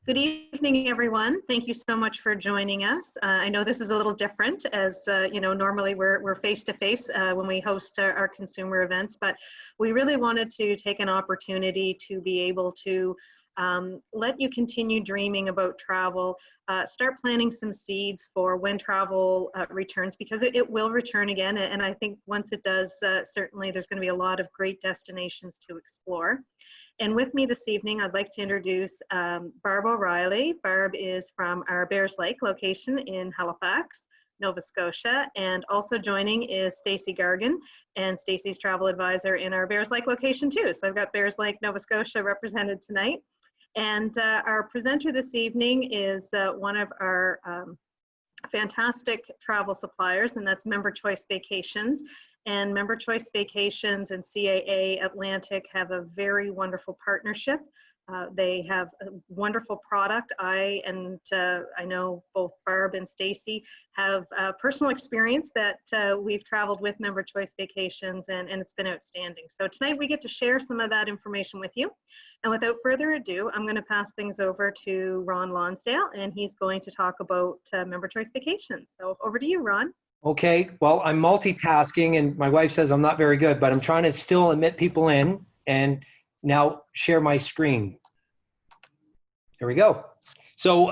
Good evening, everyone. Thank you so much for joining us. I know this is a little different as, normally we're face-to-face when we host our consumer events, but we really wanted to take an opportunity to be able to let you continue dreaming about travel, start planting some seeds for when travel returns, because it will return again. And I think once it does, certainly there's going to be a lot of great destinations to explore. And with me this evening, I'd like to introduce Barb O'Reilly. Barb is from our Bears Lake location in Halifax, Nova Scotia. And also joining is Stacey Gargan, and Stacey's travel advisor in our Bears Lake location too. So I've got Bears Lake, Nova Scotia represented tonight. And our presenter this evening is one of our fantastic travel suppliers, and that's Member Choice Vacations. And Member Choice Vacations and CAA Atlantic have a very wonderful partnership. They have a wonderful product. I know both Barb and Stacey have personal experience that we've traveled with Member Choice Vacations, and it's been outstanding. So tonight we get to share some of that information with you. And without further ado, I'm going to pass things over to Ron Lonsdale, and he's going to talk about Member Choice Vacations. So over to you, Ron. Okay, well, I'm multitasking, and my wife says I'm not very good, but I'm trying to still admit people in and now share my screen. There we go. So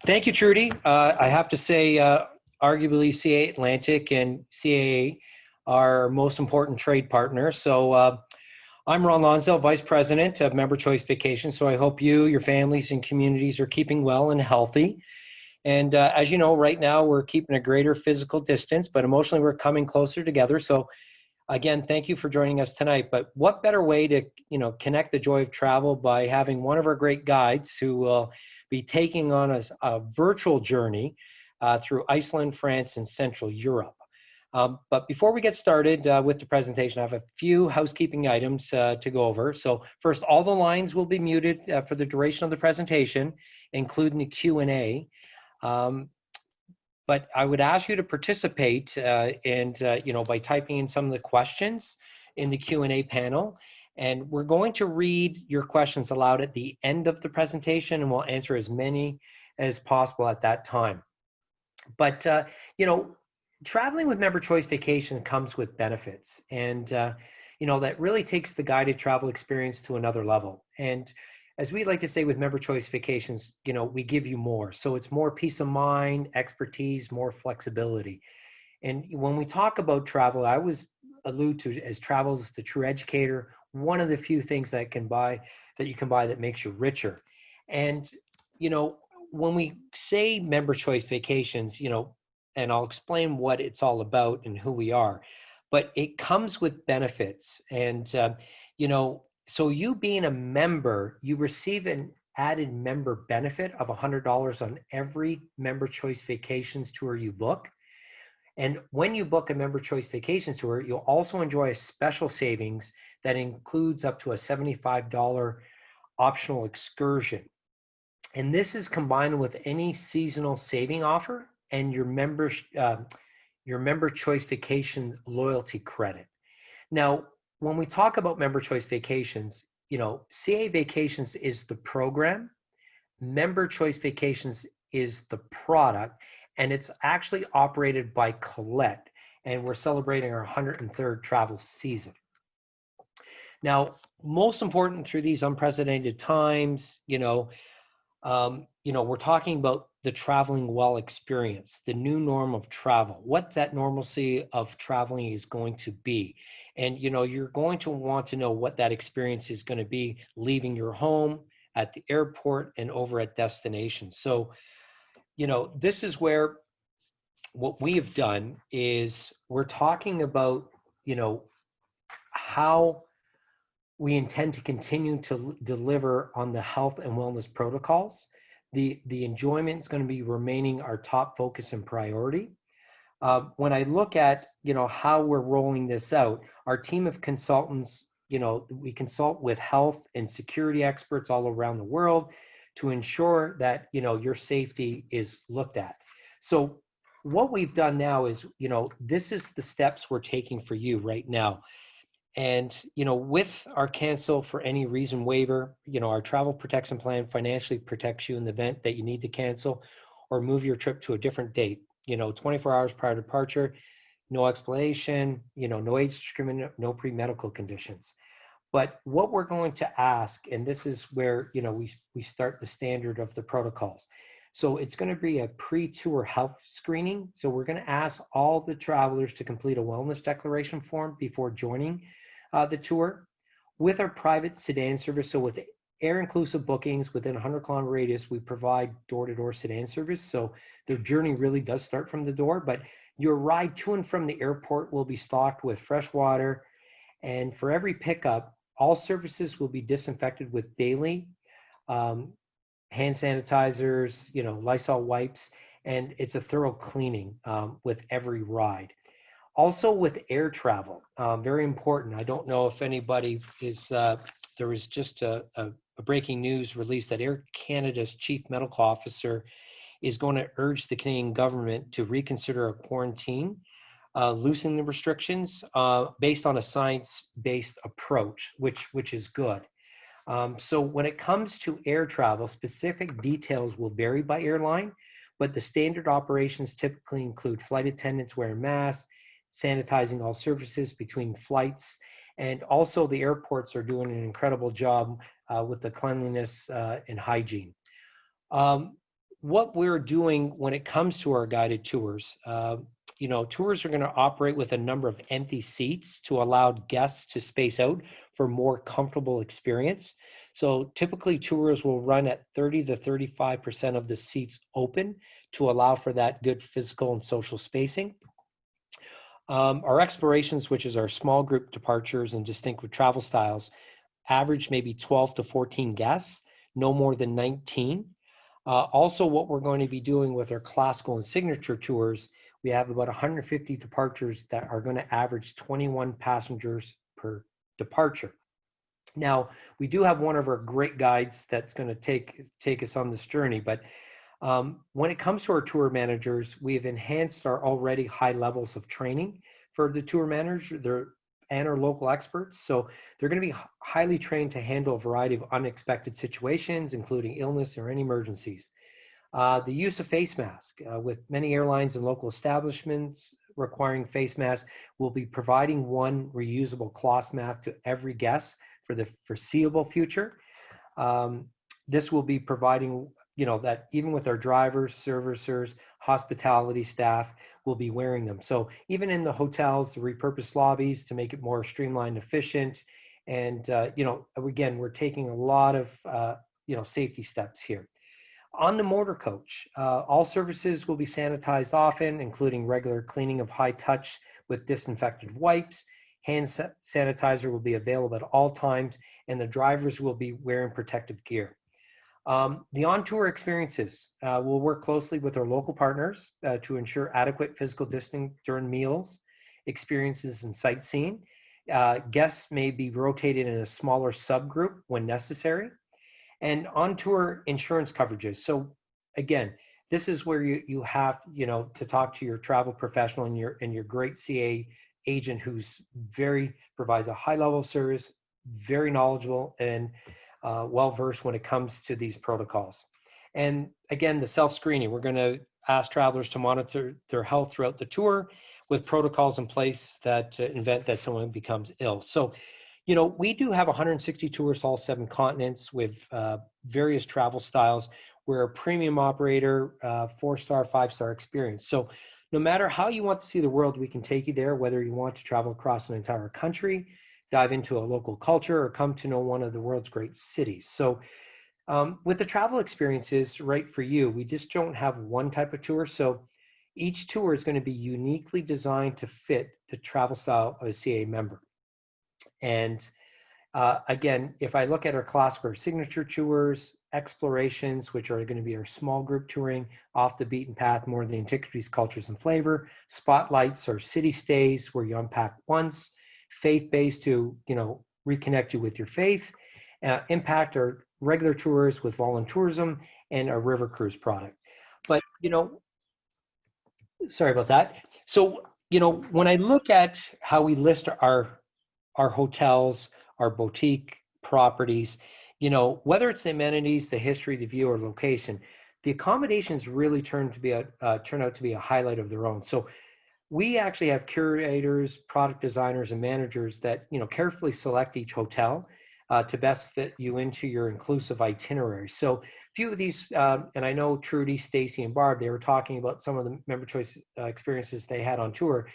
thank you, Trudy. I have to say, arguably CAA Atlantic and CAA are our most important trade partners. So I'm Ron Lonsdale, Vice President of Member Choice Vacations. So I hope you, your families, and communities are keeping well and healthy. And as you know, right now we're keeping a greater physical distance, but emotionally we're coming closer together. So again, thank you for joining us tonight. But what better way to, connect the joy of travel by having one of our great guides who will be taking on a virtual journey through Iceland, France, and Central Europe. But before we get started with the presentation, I have a few housekeeping items to go over. So first, all the lines will be muted for the duration of the presentation, including the Q&A. But I would ask you to participate by typing in some of the questions in the Q&A panel. And we're going to read your questions aloud at the end of the presentation, and we'll answer as many as possible at that time. But, traveling with Member Choice Vacation comes with benefits. And, that really takes the guided travel experience to another level. And as we like to say with Member Choice Vacations, we give you more. So it's more peace of mind, expertise, more flexibility. And when we talk about travel, I always allude to as travel is the true educator, one of the few things that you can buy that makes you richer. And, when we say Member Choice Vacations, and I'll explain what it's all about and who we are, but it comes with benefits. And, so you being a member, you receive an added member benefit of $100 on every Member Choice Vacations tour you book. And when you book a Member Choice Vacations tour, you'll also enjoy a special savings that includes up to a $75 optional excursion. And this is combined with any seasonal saving offer and your Member Choice Vacation loyalty credit. Now, when we talk about Member Choice Vacations, CA Vacations is the program, Member Choice Vacations is the product, and it's actually operated by Colette, and we're celebrating our 103rd travel season. Now, most important through these unprecedented times, we're talking about the traveling well experience, the new norm of travel, what that normalcy of traveling is going to be. And, you're going to want to know what that experience is going to be leaving your home, at the airport, and over at destinations. So, this is where what we have done is we're talking about, how we intend to continue to deliver on the health and wellness protocols. The enjoyment is going to be remaining our top focus and priority. When I look at, how we're rolling this out, our team of consultants, we consult with health and security experts all around the world to ensure that, your safety is looked at. So what we've done now is, this is the steps we're taking for you right now. And, with our cancel for any reason waiver, our travel protection plan financially protects you in the event that you need to cancel or move your trip to a different date, 24 hours prior to departure, no explanation, no age discrimination, no pre-medical conditions. But what we're going to ask, and this is where, we start the standard of the protocols. So it's going to be a pre-tour health screening. So we're going to ask all the travelers to complete a wellness declaration form before joining the tour. With our private sedan service, so with air-inclusive bookings within a 100-kilometer radius, we provide door-to-door sedan service. So their journey really does start from the door, but your ride to and from the airport will be stocked with fresh water. And for every pickup, all surfaces will be disinfected with daily hand sanitizers, Lysol wipes, and it's a thorough cleaning with every ride. Also with air travel, very important. I don't know if anybody is, there was just a breaking news release that Air Canada's chief medical officer is going to urge the Canadian government to reconsider a quarantine, loosening the restrictions based on a science-based approach, which is good. So when it comes to air travel, specific details will vary by airline, but the standard operations typically include flight attendants wearing masks, sanitizing all surfaces between flights, and also the airports are doing an incredible job with the cleanliness and hygiene. What we're doing when it comes to our guided tours, tours are going to operate with a number of empty seats to allow guests to space out for more comfortable experience. So typically tours will run at 30 to 35% of the seats open to allow for that good physical and social spacing. Our explorations, which is our small group departures and distinct with travel styles, average maybe 12 to 14 guests, no more than 19. Also, what we're going to be doing with our classical and signature tours, we have about 150 departures that are going to average 21 passengers per departure. Now, we do have one of our great guides that's going to take us on this journey, but when it comes to our tour managers, we've enhanced our already high levels of training for the tour manager and our local experts. So they're going to be highly trained to handle a variety of unexpected situations, including illness or any emergencies. The use of face mask, with many airlines and local establishments requiring face masks, we'll be providing one reusable cloth mask to every guest for the foreseeable future. This will be providing, that even with our drivers, servicers, hospitality staff will be wearing them. So even in the hotels, the repurposed lobbies to make it more streamlined, efficient. And, again, we're taking a lot of, safety steps here. On the motor coach, all services will be sanitized often, including regular cleaning of high touch with disinfectant wipes. Hand sanitizer will be available at all times, and the drivers will be wearing protective gear. The on-tour experiences will work closely with our local partners to ensure adequate physical distancing during meals, experiences, and sightseeing. Guests may be rotated in a smaller subgroup when necessary. And on-tour insurance coverages. So again, this is where you have, to talk to your travel professional and your great CA agent who's provides a high level of service, very knowledgeable and well-versed when it comes to these protocols. And again, the self-screening, we're going to ask travelers to monitor their health throughout the tour with protocols in place that event that someone becomes ill. So, we do have 160 tours, all 7 continents with various travel styles. We're a premium operator, 4-star, 5-star experience. So no matter how you want to see the world, we can take you there, whether you want to travel across an entire country, dive into a local culture, or come to know one of the world's great cities. So with the travel experiences, right for you, we just don't have one type of tour. So each tour is going to be uniquely designed to fit the travel style of a CA member. And again, if I look at our classic or signature tours, explorations, which are going to be our small group touring, off the beaten path, more of the antiquities, cultures, and flavor. Spotlights or city stays where you unpack once. Faith-based to, reconnect you with your faith. Impact or regular tours with volunteerism and a river cruise product. But, sorry about that. So, when I look at how we list our our hotels, our boutique properties, you know, whether it's the amenities, the history, the view, or location, the accommodations really turn out to be a highlight of their own. So we actually have curators, product designers, and managers that, you know, carefully select each hotel to best fit you into your inclusive itinerary. So a few of these, and I know Trudy, Stacy, and Barb, they were talking about some of the member choice experiences they had on tour.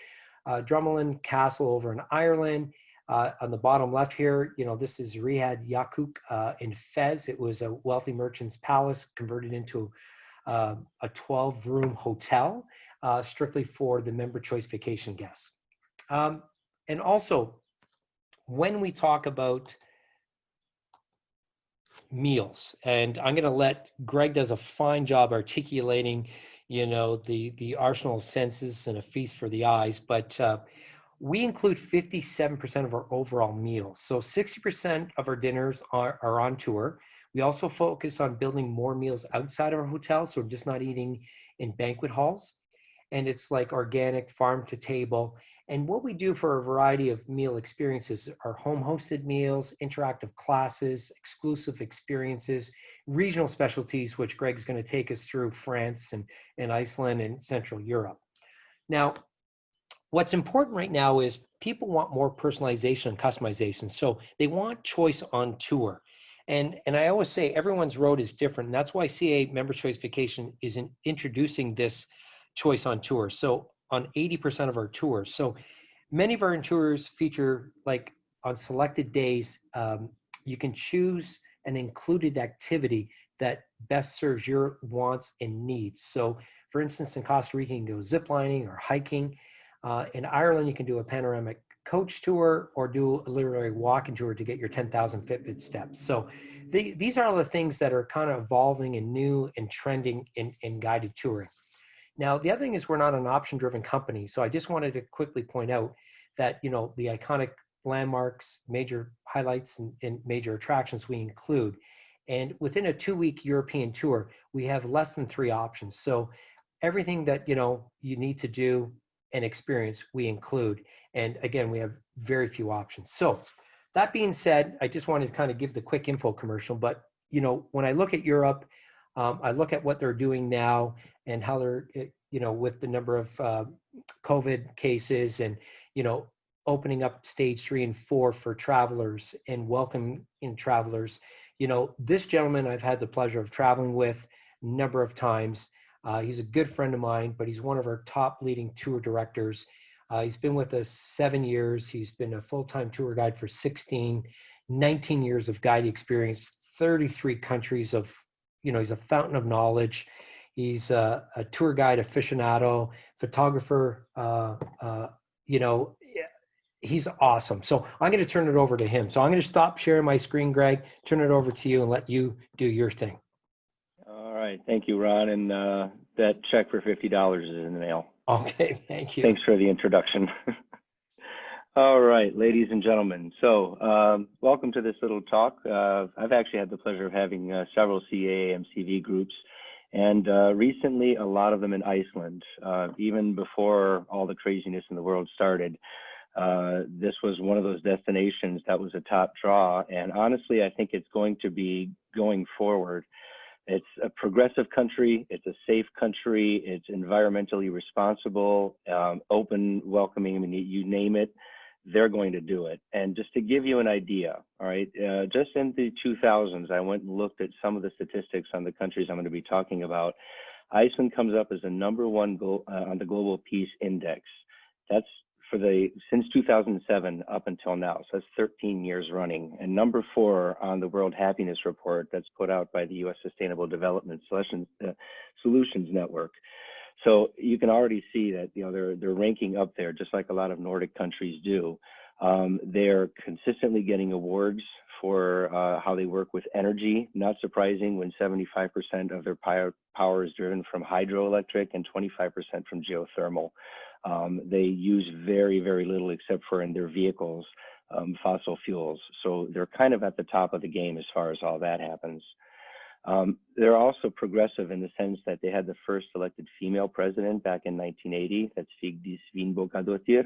Drumlin Castle over in Ireland. On the bottom left here, you know, this is Riyadh Yakuk in Fez. It was a wealthy merchant's palace converted into a 12-room hotel strictly for the member choice vacation guests. And also, when we talk about meals, and I'm going to let Greg does a fine job articulating, you know, the arsenal of senses and a feast for the eyes, but we include 57% of our overall meals. So 60% of our dinners are on tour. We also focus on building more meals outside of our hotels, so we're just not eating in banquet halls. And it's like organic, farm to table. And what we do for a variety of meal experiences are home hosted meals, interactive classes, exclusive experiences, regional specialties, which Greg's going to take us through France and Iceland and Central Europe. Now, what's important right now is people want more personalization and customization. So they want choice on tour. And I always say everyone's road is different. And that's why CA Member Choice Vacation is introducing this choice on tour. So on 80% of our tours. So many of our tours feature, like on selected days, you can choose an included activity that best serves your wants and needs. So for instance, in Costa Rica, you can go ziplining or hiking. In Ireland, you can do a panoramic coach tour or do a literary walking tour to get your 10,000 Fitbit steps. So these are all the things that are kind of evolving and new and trending in guided touring. Now, the other thing is we're not an option-driven company. So I just wanted to quickly point out that, you know, the iconic landmarks, major highlights, and major attractions we include. And within a 2-week European tour, we have less than 3 options. So everything that, you know, you need to do and experience, we include. And again, we have very few options. So that being said, I just wanted to kind of give the quick info commercial. But, you know, when I look at Europe, I look at what they're doing now and how they're, you know, with the number of COVID cases and, you know, opening up stage 3 and 4 for travelers and welcoming in travelers. You know, this gentleman I've had the pleasure of traveling with a number of times. He's a good friend of mine, but he's one of our top leading tour directors. He's been with us 7 years. He's been a full-time tour guide for 16, 19 years of guide experience, 33 countries of, you know, he's a fountain of knowledge. He's a tour guide aficionado, photographer, you know, he's awesome. So I'm going to turn it over to him. So I'm going to stop sharing my screen, Greg, turn it over to you and let you do your thing. All right. Thank you, Ron. And that check for $50 is in the mail. Okay. Thank you. Thanks for the introduction. All right, ladies and gentlemen. So welcome to this little talk. I've actually had the pleasure of having several CAAMCV groups, and recently a lot of them in Iceland. Even before all the craziness in the world started, this was one of those destinations that was a top draw. And honestly, I think it's going to be going forward. It's a progressive country, it's a safe country, it's environmentally responsible, open, welcoming, I mean, you name it, they're going to do it. And just to give you an idea, all right, just in the 2000s, I went and looked at some of the statistics on the countries I'm going to be talking about. Iceland comes up as the #1 on the Global Peace Index. That's for since 2007 up until now, so that's 13 years running, and #4 on the World Happiness Report that's put out by the U.S. Sustainable Development Solutions Network. So you can already see that, you know, they're ranking up there, just like a lot of Nordic countries do. They're consistently getting awards for how they work with energy. Not surprising when 75% of their power is driven from hydroelectric and 25% from geothermal. They use very, very little, except for in their vehicles, fossil fuels. So they're kind of at the top of the game as far as all that happens. They're also progressive in the sense that they had the first elected female president back in 1980. That's Vigdís Finnbogadóttir.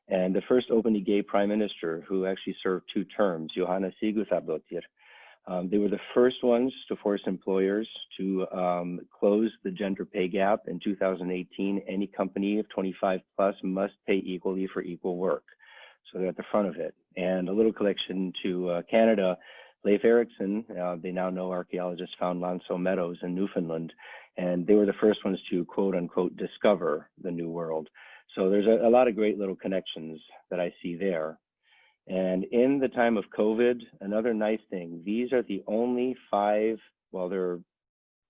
and the first openly gay prime minister who actually served 2 terms, Johanna Sigurðardóttir. They were the first ones to force employers to close the gender pay gap. In 2018, any company of 25 plus must pay equally for equal work. So they're at the front of it. And a little collection to Canada, Leif Erikson, they now know archaeologists found Lanso Meadows in Newfoundland, and they were the first ones to quote unquote discover the New World. So there's a lot of great little connections that I see there. And in the time of COVID, another nice thing, these are the only 5, well, there are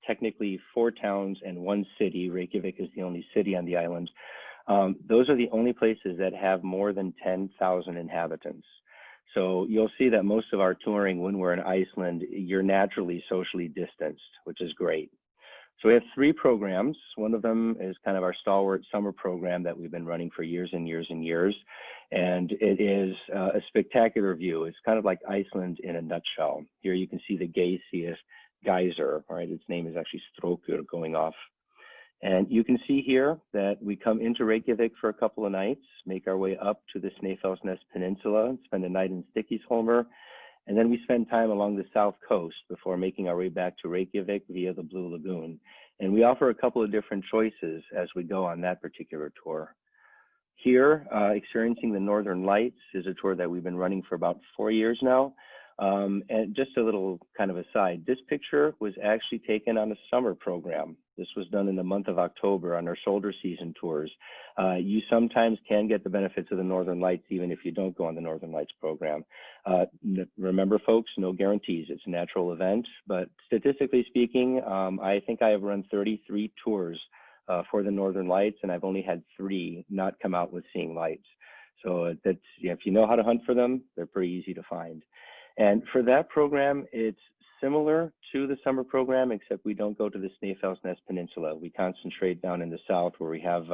technically 4 towns and 1 city. Reykjavik is the only city on the island. Those are the only places that have more than 10,000 inhabitants. So you'll see that most of our touring when we're in Iceland, you're naturally socially distanced, which is great. So we have 3 programs. One of them is kind of our stalwart summer program that we've been running for years and years and years. And it is a spectacular view. It's kind of like Iceland in a nutshell. Here you can see the Geysis geyser, all right? Its name is actually Strokur going off. And you can see here that we come into Reykjavik for a couple of nights, make our way up to the Snæfellsnes Peninsula, spend a night in Stykkisholmur, and then we spend time along the south coast before making our way back to Reykjavik via the Blue Lagoon. And we offer a couple of different choices as we go on that particular tour. Here, Experiencing the Northern Lights is a tour that we've been running for about 4 years now. And just a little kind of aside, this picture was actually taken on a summer program. This was done in the month of October on our shoulder season tours. You sometimes can get the benefits of the Northern Lights even if you don't go on the Northern Lights program. Remember folks, no guarantees, it's a natural event, but statistically speaking, I think I have run 33 tours for the Northern Lights, and I've only had 3 not come out with seeing lights. So that's, if you know how to hunt for them, they're pretty easy to find. And for that program, it's similar to the summer program, except we don't go to the Snæfellsnes Peninsula. We concentrate down in the south where we have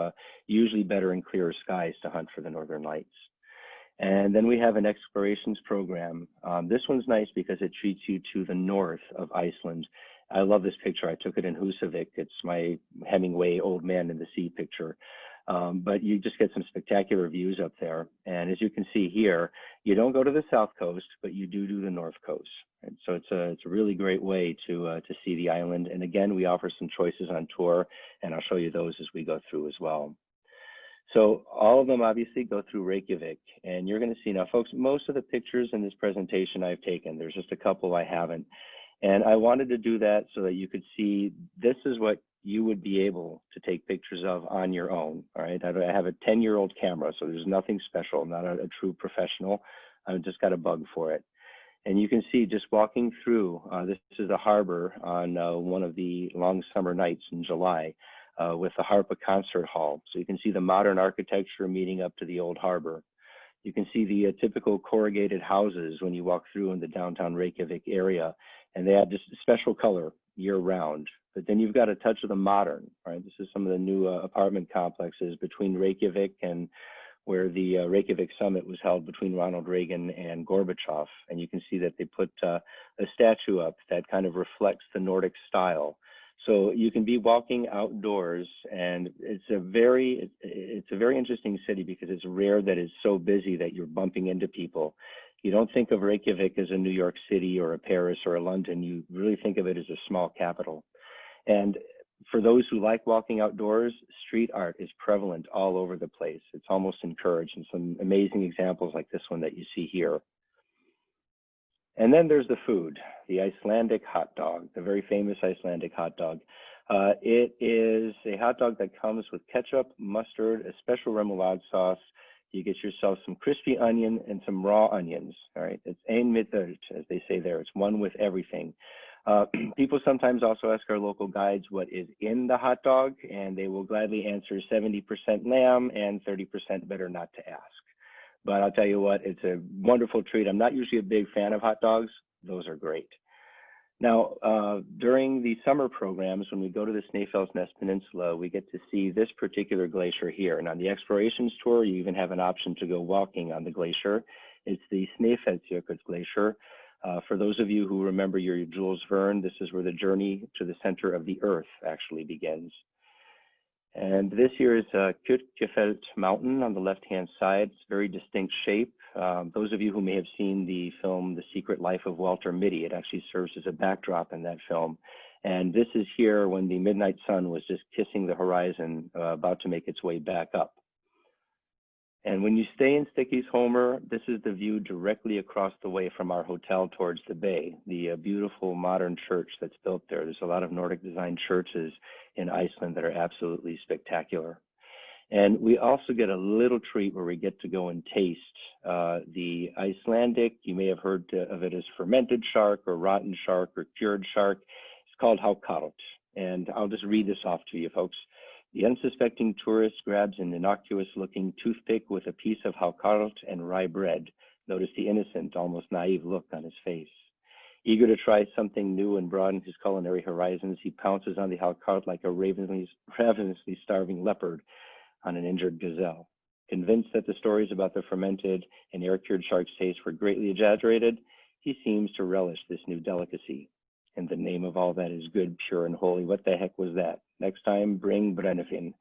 usually better and clearer skies to hunt for the Northern Lights. And then we have an explorations program. This one's nice because it treats you to the north of Iceland. I love this picture. I took it in Húsavík. It's my Hemingway Old Man in the Sea picture. But you just get some spectacular views up there. And as you can see here, you don't go to the south coast, but you do the north coast. And so it's a really great way to see the island. And again, we offer some choices on tour, and I'll show you those as we go through as well. So all of them obviously go through Reykjavik, and you're going to see now, folks, most of the pictures in this presentation I've taken. There's just a couple I haven't. And I wanted to do that so that you could see this is what you would be able to take pictures of on your own. All right, I have a 10-year-old camera, so there's nothing special. I'm not a true professional. I've just got a bug for it. And you can see just walking through, this is a harbor on one of the long summer nights in July with the Harpa Concert Hall. So you can see the modern architecture meeting up to the old harbor. You can see the typical corrugated houses when you walk through in the downtown Reykjavik area, and they have just a special color year round. But then you've got a touch of the modern, right? This is some of the new apartment complexes between Reykjavik and where the Reykjavik summit was held between Ronald Reagan and Gorbachev. And you can see that they put a statue up that kind of reflects the Nordic style. So you can be walking outdoors, and it's a very interesting city because it's rare that it's so busy that you're bumping into people. You don't think of Reykjavik as a New York City or a Paris or a London. You really think of it as a small capital. And for those who like walking outdoors, street art is prevalent all over the place. It's almost encouraged, and some amazing examples like this one that you see here. And then there's the food, the Icelandic hot dog, the very famous Icelandic hot dog. It is a hot dog that comes with ketchup, mustard, a special remoulade sauce. You get yourself some crispy onion and some raw onions, all right? It's ein mit öll, as they say there. It's one with everything. People sometimes also ask our local guides what is in the hot dog, and they will gladly answer 70% lamb and 30% better not to ask. But I'll tell you what, it's a wonderful treat. I'm not usually a big fan of hot dogs. Those are great. Now, during the summer programs, when we go to the Snæfellsnes Peninsula, we get to see this particular glacier here. And on the explorations tour, you even have an option to go walking on the glacier. It's the Snæfellsjökull Glacier. For those of you who remember your Jules Verne, this is where the journey to the center of the Earth actually begins. And this here is Kyrkjafell Mountain on the left-hand side. It's a very distinct shape. Those of you who may have seen the film The Secret Life of Walter Mitty, it actually serves as a backdrop in that film. And this is here when the midnight sun was just kissing the horizon, about to make its way back up. And when you stay in Stykkishólmur, this is the view directly across the way from our hotel towards the bay, the beautiful modern church that's built there. There's a lot of Nordic design churches in Iceland that are absolutely spectacular. And we also get a little treat where we get to go and taste the Icelandic, you may have heard of it as fermented shark or rotten shark or cured shark. It's called hákarl. And I'll just read this off to you, folks. The unsuspecting tourist grabs an innocuous-looking toothpick with a piece of hákarl and rye bread. Notice the innocent, almost naive look on his face. Eager to try something new and broaden his culinary horizons, he pounces on the hákarl like a ravenously starving leopard on an injured gazelle. Convinced that the stories about the fermented and air-cured shark's taste were greatly exaggerated, he seems to relish this new delicacy. In the name of all that is good, pure, and holy, what the heck was that? Next time, bring brennivin,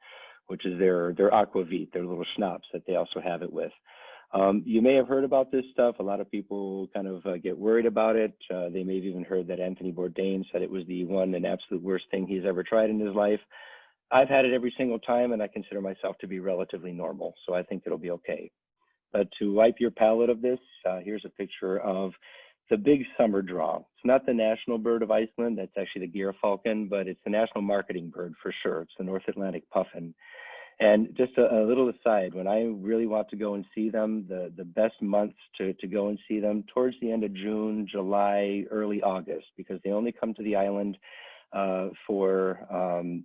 which is their aquavit, their little schnapps that they also have it with. You may have heard about this stuff. A lot of people kind of get worried about it. They may have even heard that Anthony Bourdain said it was the one and absolute worst thing he's ever tried in his life. I've had it every single time, and I consider myself to be relatively normal, so I think it'll be okay. But to wipe your palate of this, here's a picture of the big summer draw. It's not the national bird of Iceland, that's actually the gyrfalcon, but it's the national marketing bird for sure. It's the North Atlantic puffin. And just a little aside, when I really want to go and see them, the best months to go and see them towards the end of June, July, early August, because they only come to the island for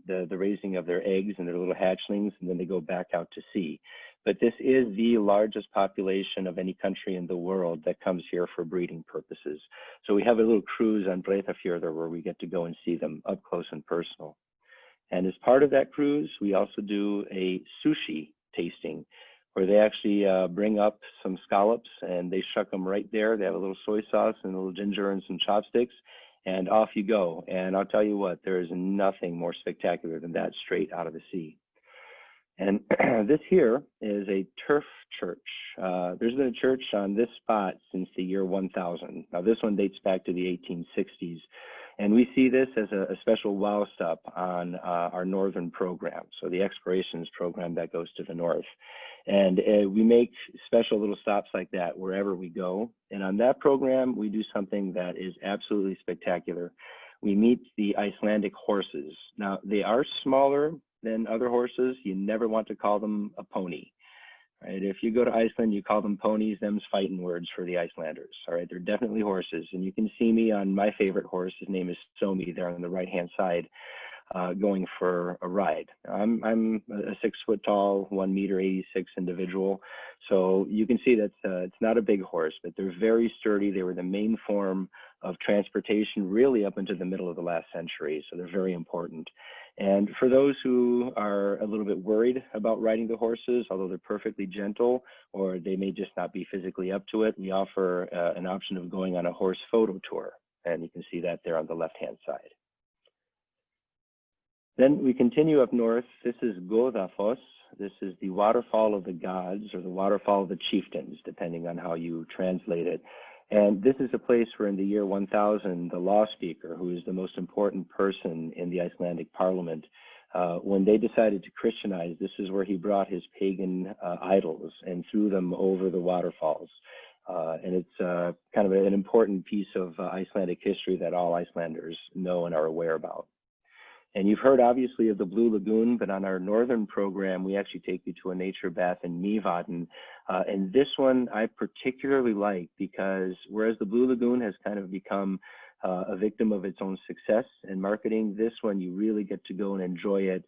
the raising of their eggs and their little hatchlings, and then they go back out to sea. But this is the largest population of any country in the world that comes here for breeding purposes. So we have a little cruise on Breiðafjörður where we get to go and see them up close and personal. And as part of that cruise, we also do a sushi tasting where they actually bring up some scallops and they shuck them right there. They have a little soy sauce and a little ginger and some chopsticks, and off you go. And I'll tell you what, there is nothing more spectacular than that straight out of the sea. And this here is a turf church. There's been a church on this spot since the year 1000. Now this one dates back to the 1860s. And we see this as a special wow stop on our northern program. So the explorations program that goes to the north. And we make special little stops like that wherever we go. And on that program, we do something that is absolutely spectacular. We meet the Icelandic horses. Now they are smaller than other horses. You never want to call them a pony, right? If you go to Iceland, you call them ponies, them's fighting words for the Icelanders, all right? They're definitely horses, and you can see me on my favorite horse. His name is Somi there on the right-hand side, going for a ride. I'm a 6 foot tall, 1 meter 86 individual. So you can see that it's not a big horse, but they're very sturdy. They were the main form of transportation really up into the middle of the last century. So they're very important. And for those who are a little bit worried about riding the horses, although they're perfectly gentle, or they may just not be physically up to it, we offer an option of going on a horse photo tour. And you can see that there on the left-hand side. Then we continue up north. This is Goðafoss. This is the waterfall of the gods, or the waterfall of the chieftains, depending on how you translate it. And this is a place where in the year 1000, the law speaker, who is the most important person in the Icelandic parliament, when they decided to Christianize, this is where he brought his pagan idols and threw them over the waterfalls. And it's kind of an important piece of Icelandic history that all Icelanders know and are aware about. And you've heard obviously of the Blue Lagoon, but on our northern program, we actually take you to a nature bath in Mývatn. And this one I particularly like because whereas the Blue Lagoon has kind of become a victim of its own success and marketing, this one you really get to go and enjoy it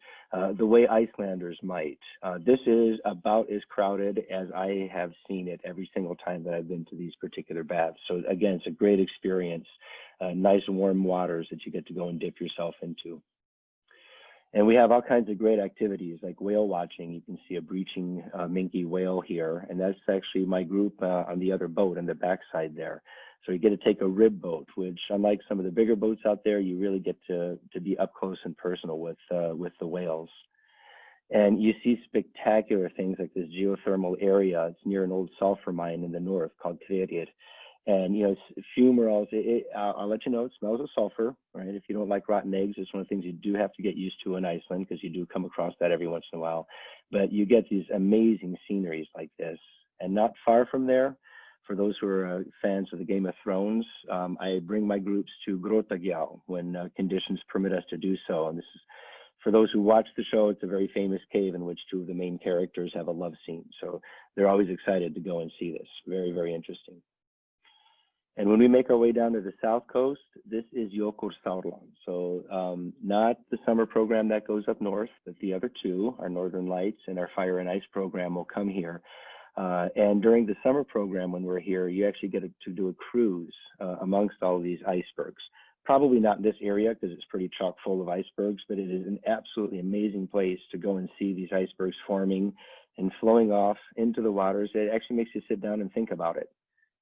the way Icelanders might. This is about as crowded as I have seen it every single time that I've been to these particular baths. So again, it's a great experience, nice warm waters that you get to go and dip yourself into. And we have all kinds of great activities like whale watching. You can see a breaching minke whale here, and that's actually my group on the other boat on the backside there. So you get to take a rib boat, which unlike some of the bigger boats out there, you really get to be up close and personal with the whales. And you see spectacular things like this geothermal area. It's near an old sulfur mine in the north called Kverir. And, you know, fumaroles, I'll let you know, it smells of sulfur, right? If you don't like rotten eggs, it's one of the things you do have to get used to in Iceland, because you do come across that every once in a while. But you get these amazing sceneries like this. And not far from there, for those who are fans of the Game of Thrones, I bring my groups to Grotagljá when conditions permit us to do so. And this is, for those who watch the show, it's a very famous cave in which two of the main characters have a love scene. So they're always excited to go and see this. Very, very interesting. And when we make our way down to the south coast, this is Jökulsárlón. So not the summer program that goes up north, but the other two, our Northern Lights and our Fire and Ice program, will come here. And during the summer program, when we're here, you actually get to do a cruise amongst all of these icebergs. Probably not in this area because it's pretty chock full of icebergs, but it is an absolutely amazing place to go and see these icebergs forming and flowing off into the waters. It actually makes you sit down and think about it.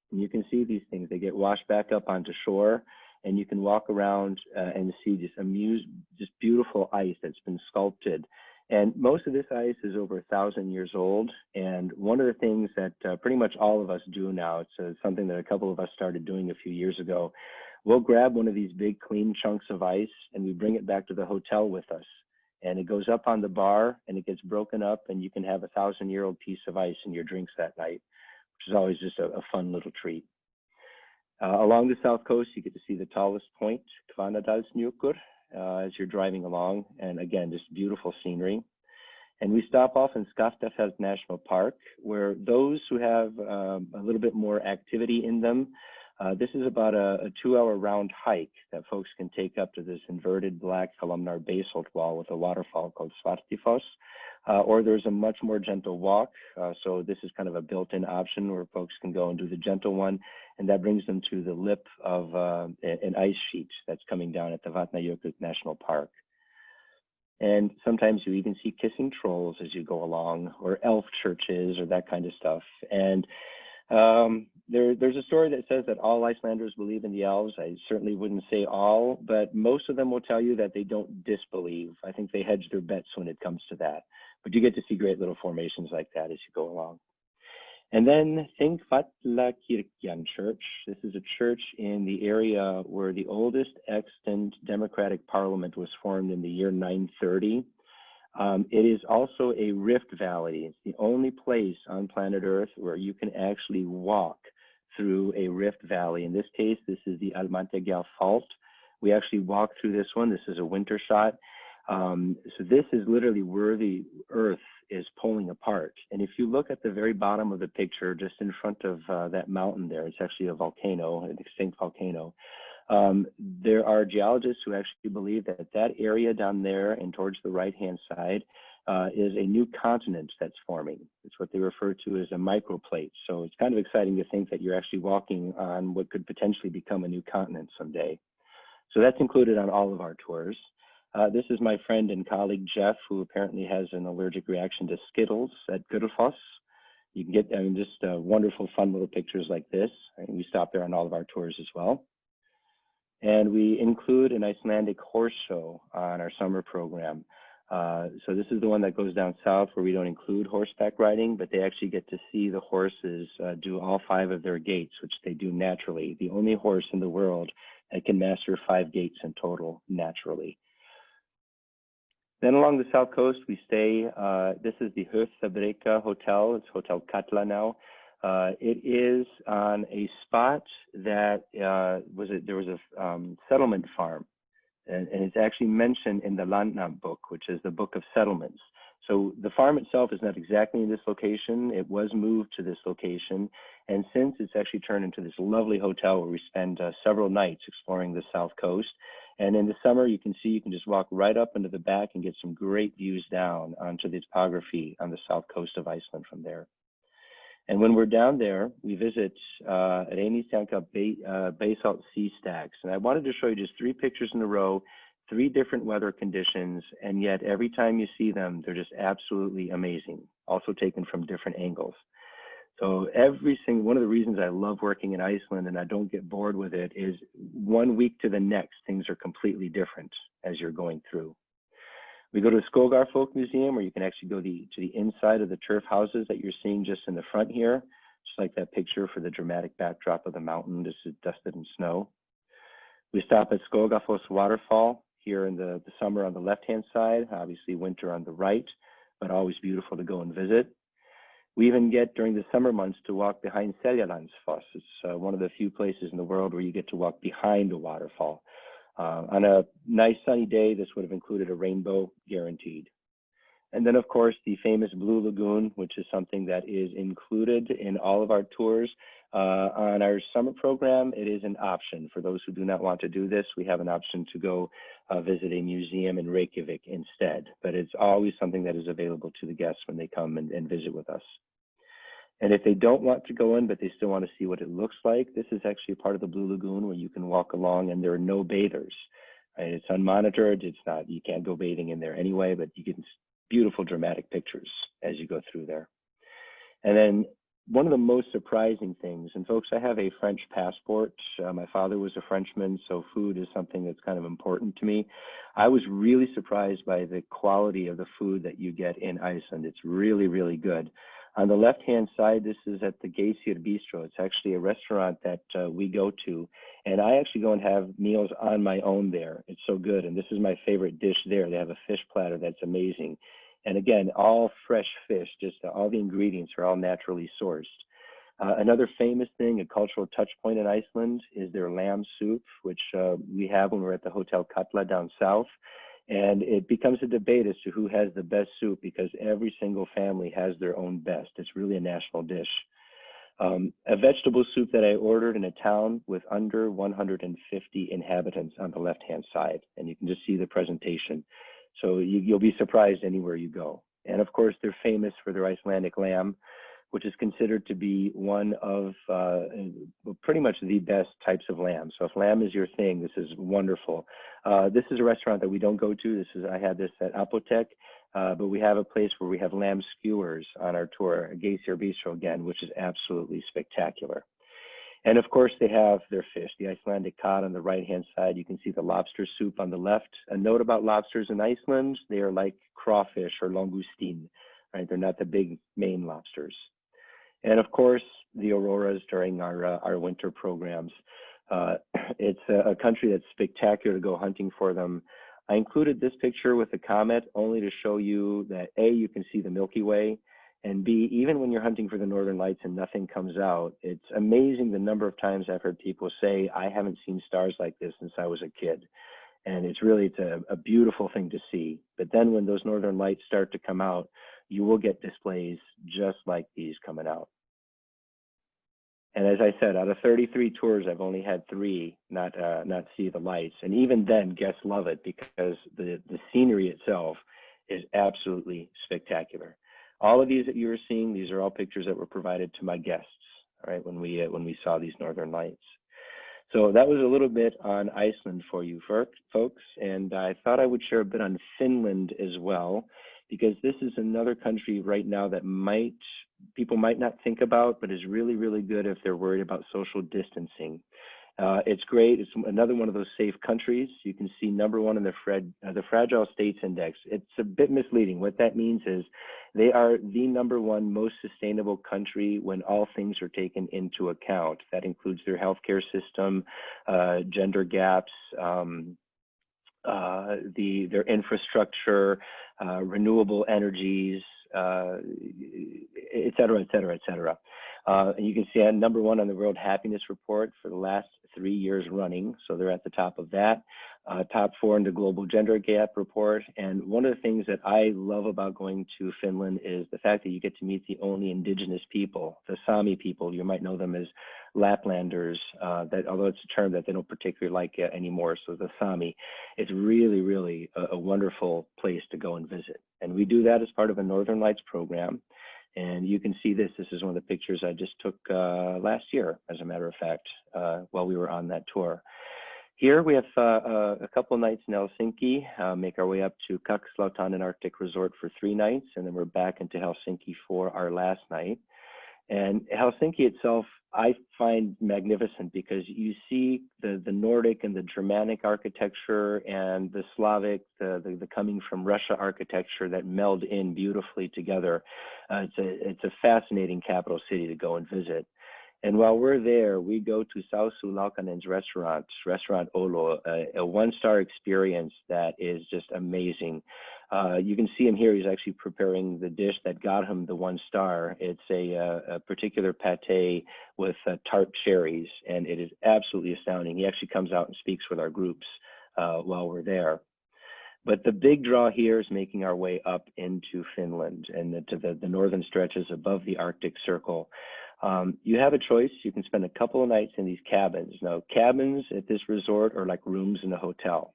And you can see these things. They get washed back up onto shore, and you can walk around and see just beautiful ice that's been sculpted. And most of this ice is over 1,000 years old. And one of the things that pretty much all of us do now, it's something that a couple of us started doing a few years ago. We'll grab one of these big clean chunks of ice and we bring it back to the hotel with us. And it goes up on the bar and it gets broken up, and you can have a 1,000-year-old piece of ice in your drinks that night, which is always just a fun little treat. Along the south coast, you get to see the tallest point, Hvannadalshnjúkur, as you're driving along. And again, just beautiful scenery. And we stop off in Skaftafell National Park, where those who have a little bit more activity in them, this is about a 2-hour round hike that folks can take up to this inverted black columnar basalt wall with a waterfall called Svartifoss. Or there's a much more gentle walk. So this is kind of a built-in option where folks can go and do the gentle one. And that brings them to the lip of an ice sheet that's coming down at the Vatnajökull National Park. And sometimes you even see kissing trolls as you go along, or elf churches or that kind of stuff. And there's a story that says that all Icelanders believe in the elves. I certainly wouldn't say all, but most of them will tell you that they don't disbelieve. I think they hedge their bets when it comes to that. But you get to see great little formations like that as you go along. And then Þingvallakirkjan Church. This is a church in the area where the oldest extant democratic parliament was formed in the year 930. It is also a rift valley. It's the only place on planet Earth where you can actually walk through a rift valley. In this case, this is the Almannagjá Fault. We actually walk through this one. This is a winter shot. So this is literally where the Earth is pulling apart. And if you look at the very bottom of the picture, just in front of that mountain there, it's actually a volcano, an extinct volcano. There are geologists who actually believe that that area down there and towards the right-hand side is a new continent that's forming. It's what they refer to as a microplate. So it's kind of exciting to think that you're actually walking on what could potentially become a new continent someday. So that's included on all of our tours. This is my friend and colleague, Jeff, who apparently has an allergic reaction to Skittles at Gullfoss. You can get just wonderful, fun little pictures like this. And we stop there on all of our tours as well. And we include an Icelandic horse show on our summer program. So this is the one that goes down south where we don't include horseback riding, but they actually get to see the horses do all 5 of their gaits, which they do naturally. The only horse in the world that can master 5 gaits in total naturally. Then along the south coast, we stay, this is the Höfðabrika Hotel. It's Hotel Katla now. It is on a spot that there was a settlement farm, and it's actually mentioned in the Landnam book, which is the book of settlements. So the farm itself is not exactly in this location. It was moved to this location, and since it's actually turned into this lovely hotel where we spend several nights exploring the south coast. And in the summer, you can just walk right up into the back and get some great views down onto the topography on the south coast of Iceland from there. And when we're down there, we visit Reynistanka basalt sea stacks. And I wanted to show you just 3 pictures in a row, 3 different weather conditions, and yet every time you see them, they're just absolutely amazing, also taken from different angles. So one of the reasons I love working in Iceland and I don't get bored with it is 1 week to the next, things are completely different as you're going through. We go to the Skogar Folk Museum, where you can actually go to the inside of the turf houses that you're seeing just in the front here, just like that picture for the dramatic backdrop of the mountain. This is dusted in snow. We stop at Skogafoss Waterfall here in the summer on the left-hand side, obviously winter on the right, but always beautiful to go and visit. We even get, during the summer months, to walk behind ICELAND'S. It's one of the few places in the world where you get to walk behind a waterfall. On a nice sunny day, this would have included a rainbow guaranteed. And then, of course, the famous Blue Lagoon, which is something that is included in all of our tours. On our summer program, it is an option. For those who do not want to do this, we have an option to go visit a museum in Reykjavik instead. But it's always something that is available to the guests when they come and visit with us. And if they don't want to go in, but they still want to see what it looks like, this is actually part of the Blue Lagoon where you can walk along and there are no bathers. Right? It's unmonitored. It's not, you can't go bathing in there anyway, but you get beautiful dramatic pictures as you go through there. And then one of the most surprising things, and folks, I have a French passport. My father was a Frenchman, so food is something that's kind of important to me. I was really surprised by the quality of the food that you get in Iceland. It's really, really good. On the left-hand side, this is at the Geysir Bistro. It's actually a restaurant that we go to, and I actually go and have meals on my own there. It's so good, and this is my favorite dish there. They have a fish platter that's amazing. And again, all fresh fish, just all the ingredients are all naturally sourced. Another famous thing, a cultural touch point in Iceland, is their lamb soup, which we have when we're at the Hotel Katla down south. And it becomes a debate as to who has the best soup because every single family has their own best. It's really a national dish. A vegetable soup that I ordered in a town with under 150 inhabitants on the left-hand side. And you can just see the presentation. So you'll be surprised anywhere you go. And of course, they're famous for their Icelandic lamb, which is considered to be one of pretty much the best types of lamb. So if lamb is your thing, this is wonderful. This is a restaurant that we don't go to. I had this at Apotek, but we have a place where we have lamb skewers on our tour, Geysir Bistro again, which is absolutely spectacular. And of course, they have their fish, the Icelandic cod on the right-hand side. You can see the lobster soup on the left. A note about lobsters in Iceland, they are like crawfish or langustin, right? They're not the big Maine lobsters. And of course, the auroras during our winter programs. It's a country that's spectacular to go hunting for them. I included this picture with a comet only to show you that A, you can see the Milky Way, and B, even when you're hunting for the Northern Lights and nothing comes out, it's amazing the number of times I've heard people say, I haven't seen stars like this since I was a kid. And it's a beautiful thing to see. But then when those Northern Lights start to come out, you will get displays just like these coming out. And as I said, out of 33 tours, I've only had 3 not see the lights. And even then, guests love it because the scenery itself is absolutely spectacular. All of these that you are seeing, these are all pictures that were provided to my guests, all right, when we saw these Northern Lights. So that was a little bit on Iceland for you folks. And I thought I would share a bit on Finland as well, because this is another country right now that people might not think about, but is really, really good if they're worried about social distancing. It's great. It's another one of those safe countries. You can see #1 in the Fragile States Index. It's a bit misleading. What that means is they are the #1 most sustainable country when all things are taken into account. That includes their healthcare system, gender gaps, their infrastructure, renewable energies, et cetera, et cetera, et cetera. And you can see at #1 on the World Happiness Report for the last 3 years running. So they're at the top of that. Top 4 in the Global Gender Gap Report. And one of the things that I love about going to Finland is the fact that you get to meet the only indigenous people, the Sami people. You might know them as Laplanders, although it's a term that they don't particularly like anymore. So the Sami, it's really, really a wonderful place to go and visit. And we do that as part of a Northern Lights program. And you can see this. This is one of the pictures I just took last year, as a matter of fact, while we were on that tour. Here we have a couple nights in Helsinki, make our way up to Kakslautan, an Arctic resort for 3 nights, and then we're back into Helsinki for our last night. And Helsinki itself, I find magnificent because you see the Nordic and the Germanic architecture and the Slavic, the coming from Russia architecture that meld in beautifully together. It's a fascinating capital city to go and visit. And while we're there, we go to Sausu Laukanen's Restaurant Olo, a one-star experience that is just amazing. You can see him here. He's actually preparing the dish that got him the 1 star. It's a particular pate with tart cherries, and it is absolutely astounding. He actually comes out and speaks with our groups while we're there. But the big draw here is making our way up into Finland and to the northern stretches above the Arctic Circle. You have a choice. You can spend a couple of nights in these cabins. Now, cabins at this resort are like rooms in a hotel.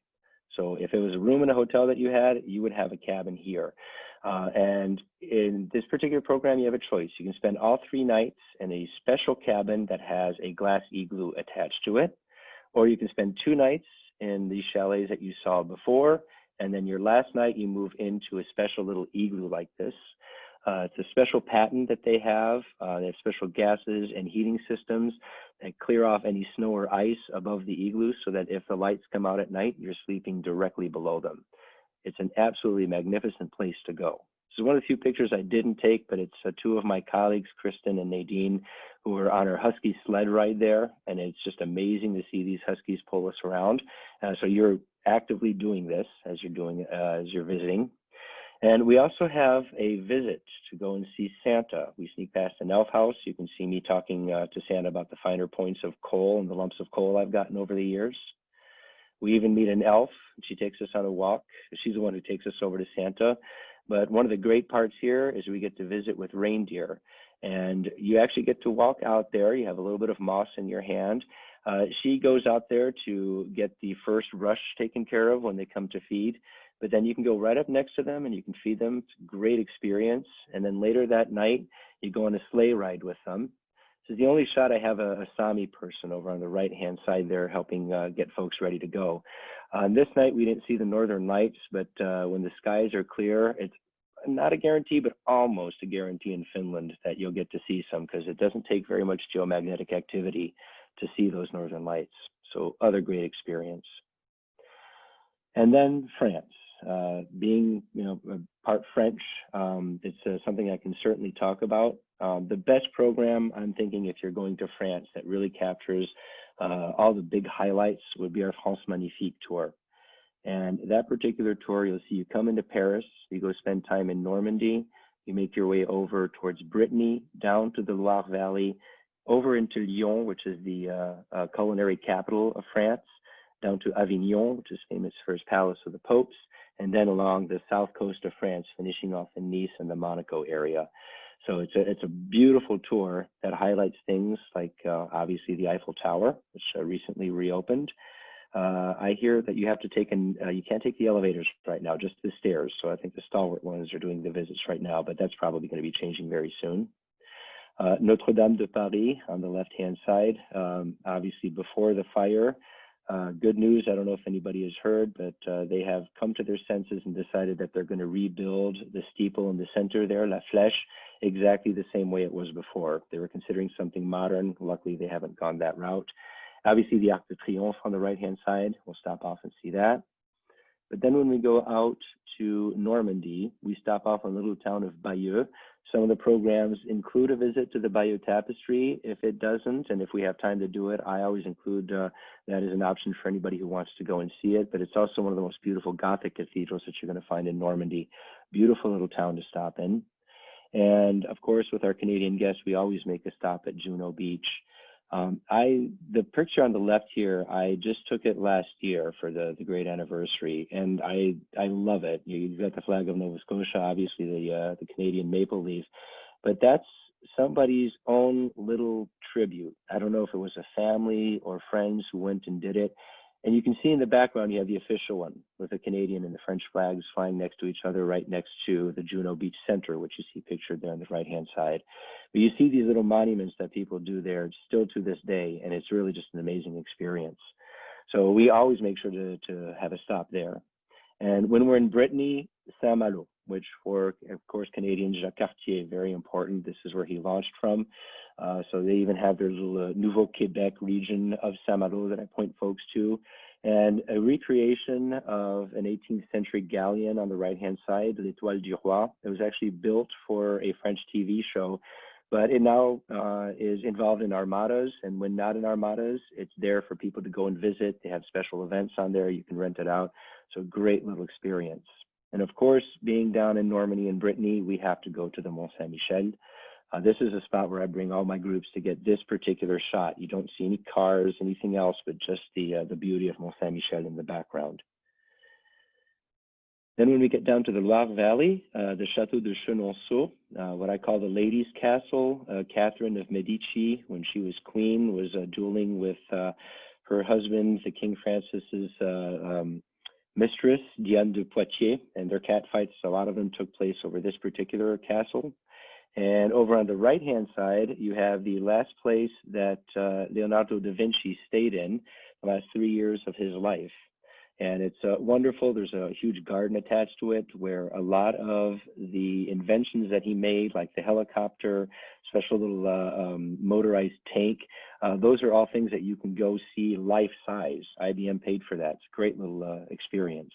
So if it was a room in a hotel that you had, you would have a cabin here. And in this particular program, you have a choice. You can spend all 3 nights in a special cabin that has a glass igloo attached to it, or you can spend 2 nights in the chalets that you saw before, and then your last night you move into a special little igloo like this. It's a special patent that they have. They have special gases and heating systems that clear off any snow or ice above the igloo so that if the lights come out at night, you're sleeping directly below them. It's an absolutely magnificent place to go. This is one of the few pictures I didn't take, but it's 2 of my colleagues, Kristen and Nadine, who are on our husky sled ride there. And it's just amazing to see these huskies pull us around. So you're actively doing this as you're visiting. And we also have a visit to go and see Santa. We sneak past an elf house. You can see me talking to Santa about the finer points of coal and the lumps of coal I've gotten over the years. We even meet an elf. She takes us on a walk. She's the one who takes us over to Santa. But one of the great parts here is we get to visit with reindeer. And you actually get to walk out there. You have a little bit of moss in your hand. She goes out there to get the first rush taken care of when they come to feed. But then you can go right up next to them and you can feed them. It's a great experience. And then later that night, you go on a sleigh ride with them. This is the only shot I have a Sami person over on the right-hand side there helping get folks ready to go. This night, we didn't see the northern lights, but when the skies are clear, it's not a guarantee, but almost a guarantee in Finland that you'll get to see some because it doesn't take very much geomagnetic activity to see those northern lights. So other great experience. And then France. Being part French, it's something I can certainly talk about. The best program I'm thinking if you're going to France that really captures all the big highlights would be our France Magnifique tour. And that particular tour, you'll see you come into Paris, you go spend time in Normandy, you make your way over towards Brittany, down to the Loire Valley, over into Lyon, which is the culinary capital of France, down to Avignon, which is famous for its Palace of the Popes, and then along the south coast of France, finishing off in Nice and the Monaco area. So it's a beautiful tour that highlights things like obviously the Eiffel Tower, which recently reopened. I hear that you have to take you can't take the elevators right now, just the stairs. So I think the stalwart ones are doing the visits right now, but that's probably going to be changing very soon. Notre Dame de Paris on the left-hand side, obviously before the fire. Good news, I don't know if anybody has heard, but they have come to their senses and decided that they're going to rebuild the steeple in the center there, La Flèche, exactly the same way it was before. They were considering something modern. Luckily, they haven't gone that route. Obviously, the Arc de Triomphe on the right-hand side, we'll stop off and see that. But then when we go out to Normandy, we stop off in a little town of Bayeux. Some of the programs include a visit to the Bayeux Tapestry. If it doesn't, and if we have time to do it, I always include that as an option for anybody who wants to go and see it. But it's also one of the most beautiful Gothic cathedrals that you're going to find in Normandy. Beautiful little town to stop in. And of course, with our Canadian guests, we always make a stop at Juno Beach. The picture on the left here, I just took it last year for the great anniversary, and I love it. You've got the flag of Nova Scotia, obviously the Canadian maple leaf, but that's somebody's own little tribute. I don't know if it was a family or friends who went and did it. And you can see in the background, you have the official one with the Canadian and the French flags flying next to each other right next to the Juno Beach Center, which you see pictured there on the right-hand side. But you see these little monuments that people do there still to this day, and it's really just an amazing experience. So we always make sure to have a stop there. And when we're in Brittany, Saint-Malo. which for, of course, Canadians, Jacques Cartier, very important. This is where he launched from. So they even have their little Nouveau Québec region of Saint-Malo that I point folks to. And a recreation of an 18th century galleon on the right-hand side, l'Étoile du Roi. It was actually built for a French TV show, but it now is involved in armadas. And when not in armadas, it's there for people to go and visit. They have special events on there. You can rent it out. So great little experience. And of course, being down in Normandy and Brittany, we have to go to the Mont Saint-Michel. This is a spot where I bring all my groups to get this particular shot. You don't see any cars, anything else, but just the beauty of Mont Saint-Michel in the background. Then when we get down to the Loire Valley, the Château de Chenonceau, what I call the ladies' castle. Catherine of Medici, when she was queen, was dueling with her husband, the King Francis's mistress, Diane de Poitiers, and their cat fights, a lot of them took place over this particular castle. And over on the right-hand side, you have the last place that Leonardo da Vinci stayed in the last 3 years of his life. And it's wonderful. There's a huge garden attached to it where a lot of the inventions that he made, like the helicopter, special little motorized tank, those are all things that you can go see life-size. IBM paid for that. It's a great little experience.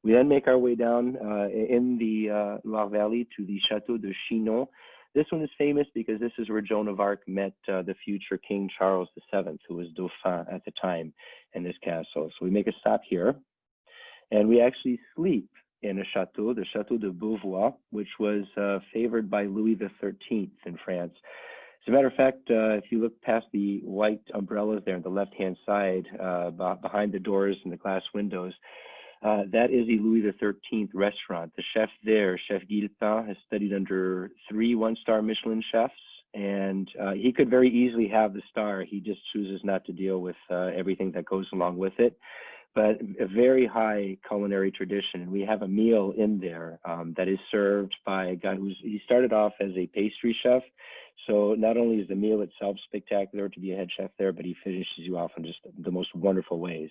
We then make our way down in the Loire Valley to the Château de Chinon. This one is famous because this is where Joan of Arc met the future King Charles VII, who was Dauphin at the time in this castle. So we make a stop here, and we actually sleep in a chateau, the Château de Beauvoir, which was favored by Louis XIII in France. As a matter of fact, if you look past the white umbrellas there on the left-hand side, behind the doors and the glass windows, that is a Louis XIII restaurant. The chef there, Chef Guillepin, has studied under 3 one-star Michelin chefs, and he could very easily have the star. He just chooses not to deal with everything that goes along with it. But a very high culinary tradition. And we have a meal in there that is served by a guy he started off as a pastry chef. So not only is the meal itself spectacular to be a head chef there, but he finishes you off in just the most wonderful ways.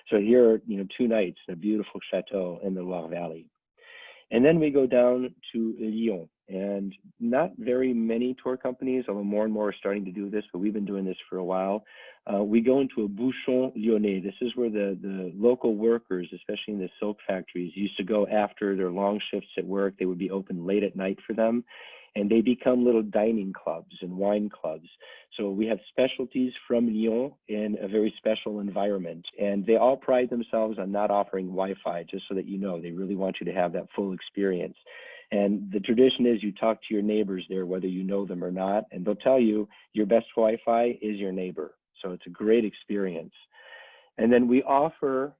So here, 2 nights in a beautiful chateau in the Loire Valley. And then we go down to Lyon, and not very many tour companies, although more and more are starting to do this, but we've been doing this for a while. We go into a bouchon lyonnais. This is where the local workers, especially in the silk factories, used to go after their long shifts at work. They would be open late at night for them, and they become little dining clubs and wine clubs. So we have specialties from Lyon in a very special environment, and they all pride themselves on not offering Wi-Fi, just so that you know, they really want you to have that full experience. And the tradition is you talk to your neighbors there, whether you know them or not, and they'll tell you your best Wi-Fi is your neighbor. So it's a great experience. And then we offer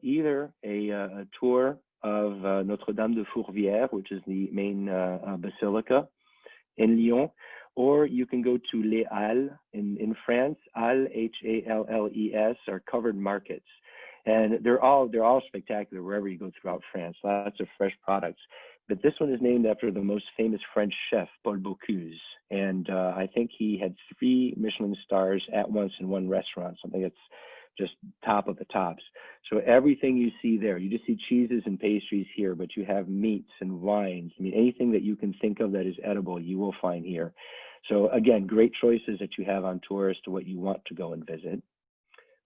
either a tour of Notre-Dame de Fourvière, which is the main basilica in Lyon, or you can go to Les Halles in France. Halles, Halles, are covered markets. And they're all spectacular wherever you go throughout France, lots of fresh products. But this one is named after the most famous French chef, Paul Bocuse. And I think he had 3 Michelin stars at once in one restaurant, something that's just top of the tops. So everything you see there, you just see cheeses and pastries here, but you have meats and wines. I mean, anything that you can think of that is edible, you will find here. So again, great choices that you have on tour as to what you want to go and visit.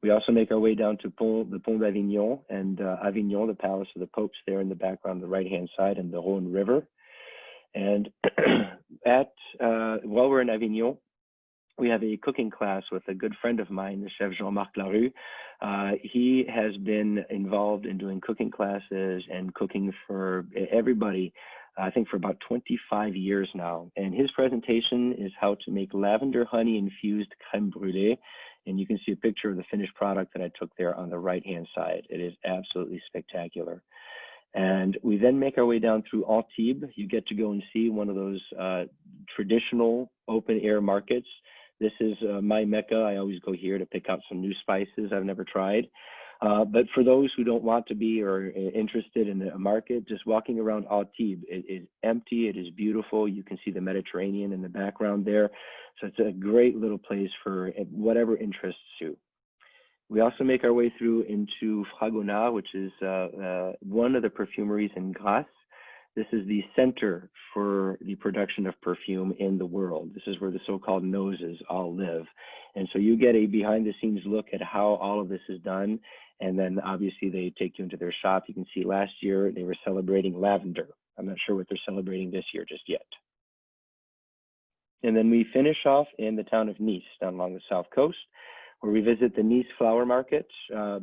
We also make our way down to the Pont d'Avignon, and Avignon, the Palace of the Popes there in the background on the right-hand side, and the Rhône River. And while we're in Avignon, we have a cooking class with a good friend of mine, the chef Jean-Marc Larue. He has been involved in doing cooking classes and cooking for everybody, I think for about 25 years now. And his presentation is how to make lavender honey infused crème brûlée. And you can see a picture of the finished product that I took there on the right-hand side. It is absolutely spectacular. And we then make our way down through Antibes. You get to go and see one of those traditional open-air markets. This is my Mecca. I always go here to pick out some new spices I've never tried. But for those who don't want to be or interested in a market, just walking around Antibes, it is empty, it is beautiful. You can see the Mediterranean in the background there. So it's a great little place for whatever interests you. We also make our way through into Fragonard, which is one of the perfumeries in Grasse. This is the center for the production of perfume in the world. This is where the so-called noses all live. And so you get a behind the scenes look at how all of this is done. And then obviously they take you into their shop. You can see last year they were celebrating lavender. I'm not sure what they're celebrating this year just yet. And then we finish off in the town of Nice, down along the south coast, where we visit the Nice flower market.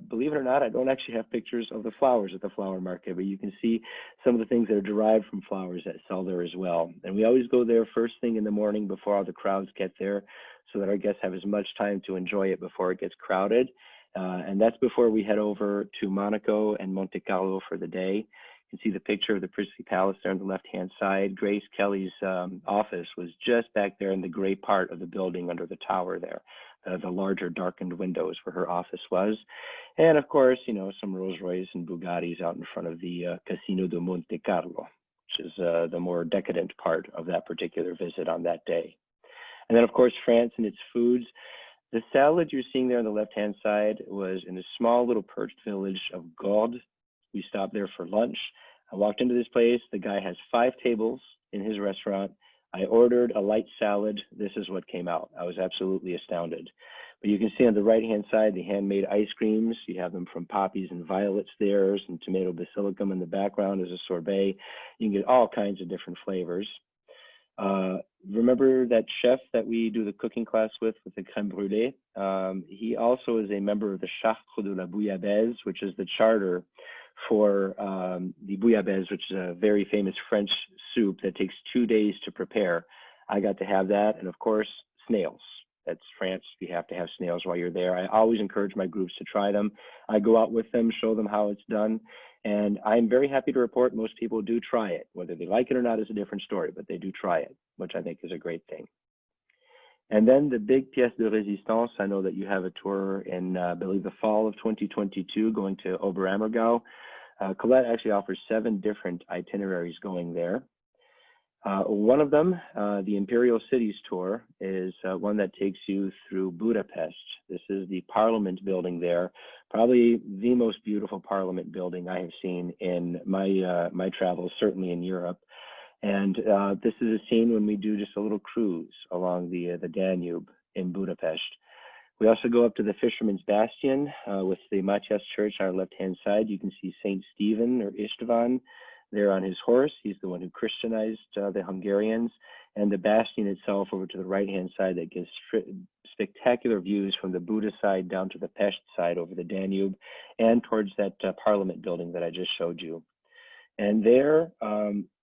Believe it or not, I don't actually have pictures of the flowers at the flower market, but you can see some of the things that are derived from flowers that sell there as well. And we always go there first thing in the morning before all the crowds get there, so that our guests have as much time to enjoy it before it gets crowded. And that's before we head over to Monaco and Monte Carlo for the day. You can see the picture of the princely palace there on the left-hand side. Grace Kelly's office was just back there in the gray part of the building under the tower there, the larger darkened windows where her office was. And of course, you know, some Rolls Royce and Bugattis out in front of the Casino de Monte Carlo, which is the more decadent part of that particular visit on that day. And then of course, France and its foods. The salad you're seeing there on the left-hand side was in a small little perched village of Gordes. We stopped there for lunch. I walked into this place. The guy has 5 tables in his restaurant. I ordered a light salad. This is what came out. I was absolutely astounded. But you can see on the right-hand side, the handmade ice creams. You have them from poppies and violets there, some tomato basilicum in the background as a sorbet. You can get all kinds of different flavors. Remember that chef that we do the cooking class with the crème brûlée? He also is a member of the Chartre de la Bouillabaisse, which is the charter for the bouillabaisse, which is a very famous French soup that takes 2 days to prepare. I got to have that, and of course, snails. That's France. You have to have snails while you're there. I always encourage my groups to try them. I go out with them, show them how it's done, and I'm very happy to report most people do try it. Whether they like it or not is a different story, but they do try it, which I think is a great thing. And then the big pièce de résistance. I know that you have a tour in, I believe, the fall of 2022 going to Oberammergau. Colette actually offers 7 different itineraries going there. One of them, the Imperial Cities Tour, is one that takes you through Budapest. This is the Parliament building there, probably the most beautiful Parliament building I have seen in my travels, certainly in Europe. And this is a scene when we do just a little cruise along the Danube in Budapest. We also go up to the Fisherman's Bastion with the Matthias Church on our left-hand side. You can see Saint Stephen or Istvan there on his horse. He's the one who Christianized the Hungarians. And the bastion itself over to the right-hand side that gives spectacular views from the Buda side down to the Pest side over the Danube and towards that Parliament building that I just showed you. And there,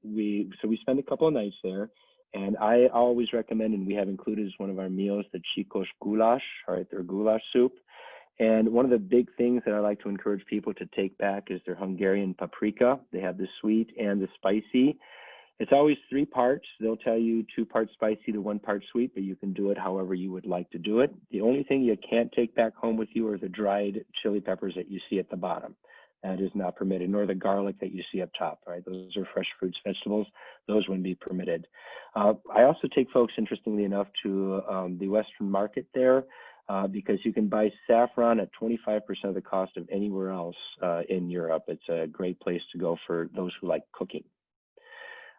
we spend a couple of nights there. And I always recommend, and we have included as one of our meals, the Csíkos goulash, right, their goulash soup. And one of the big things that I like to encourage people to take back is their Hungarian paprika. They have the sweet and the spicy. It's always 3 parts. They'll tell you 2 parts spicy to 1 part sweet, but you can do it however you would like to do it. The only thing you can't take back home with you are the dried chili peppers that you see at the bottom. That is not permitted, nor the garlic that you see up top, right? Those are fresh fruits, vegetables. Those wouldn't be permitted. I also take folks, interestingly enough, to the Western market there because you can buy saffron at 25% of the cost of anywhere else in Europe. It's a great place to go for those who like cooking.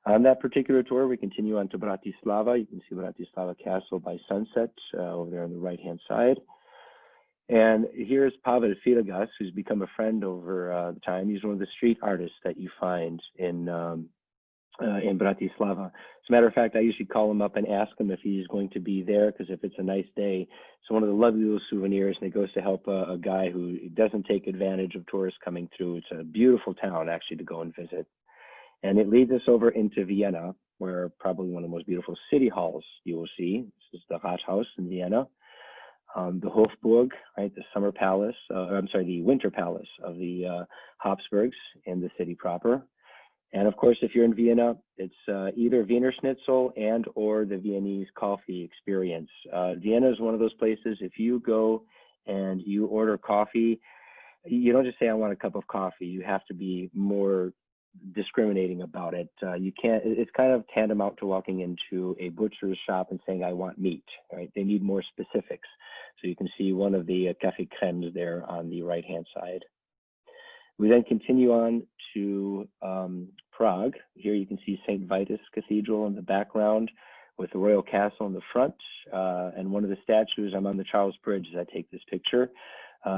On that particular tour, we continue on to Bratislava. You can see Bratislava Castle by sunset over there on the right-hand side. And here's Pavel Filagas, who's become a friend over the time. He's one of the street artists that you find in Bratislava. As a matter of fact, I usually call him up and ask him if he's going to be there, because if it's a nice day, it's one of the lovely little souvenirs, and it goes to help a guy who doesn't take advantage of tourists coming through. It's a beautiful town, actually, to go and visit. And it leads us over into Vienna, where probably one of the most beautiful city halls you will see. This is the Rathaus in Vienna. The Hofburg, right, the summer palace, the winter palace of the Habsburgs in the city proper. And of course, if you're in Vienna, it's either Wiener Schnitzel and or the Viennese coffee experience. Vienna is one of those places, if you go and you order coffee, you don't just say, I want a cup of coffee. You have to be more discriminating about it. You can't, it's kind of tantamount to walking into a butcher's shop and saying, I want meat, right? They need more specifics. So you can see one of the café crèmes there on the right-hand side. We then continue on to Prague. Here here you can see St. Vitus Cathedral in the background with the Royal Castle in the front. And one of the statues, I'm on the Charles Bridge as I take this picture.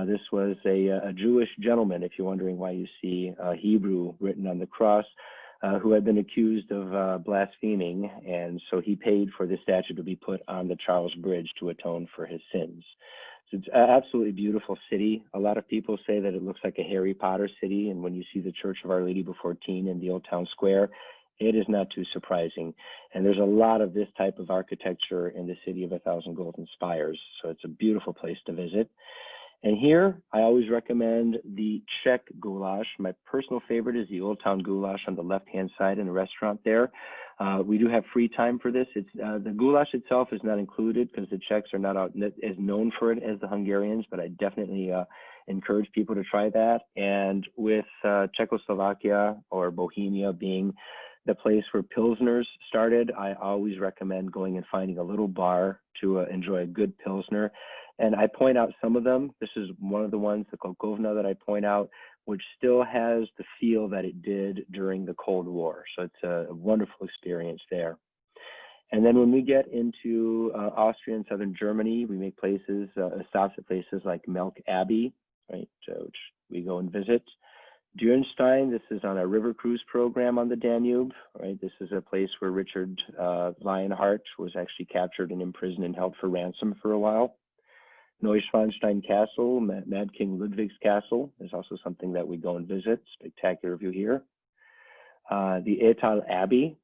This was a Jewish gentleman, if you're wondering why you see Hebrew written on the cross, who had been accused of blaspheming. And so he paid for the statue to be put on the Charles Bridge to atone for his sins. So it's an absolutely beautiful city. A lot of people say that it looks like a Harry Potter city. And when you see the Church of Our Lady Before Teen in the Old Town Square, it is not too surprising. And there's a lot of this type of architecture in the city of 1,000 Golden Spires. So it's a beautiful place to visit. And here, I always recommend the Czech goulash. My personal favorite is the Old Town goulash on the left-hand side in the restaurant there. We do have free time for this. It's the goulash itself is not included because the Czechs are not as known for it as the Hungarians, but I definitely encourage people to try that. And with Czechoslovakia or Bohemia being the place where Pilsners started, I always recommend going and finding a little bar to enjoy a good Pilsner. And I point out some of them. This is one of the ones, the Kolkovna, that I point out, which still has the feel that it did during the Cold War. So it's a wonderful experience there. And then when we get into Austria and southern Germany, we make stops at places like Melk Abbey, right, which we go and visit. Dürnstein, this is on a river cruise program on the Danube, right? This is a place where Richard Lionheart was actually captured and imprisoned and held for ransom for a while. Neuschwanstein Castle, Mad King Ludwig's Castle, is also something that we go and visit. Spectacular view here. The Ettal Abbey,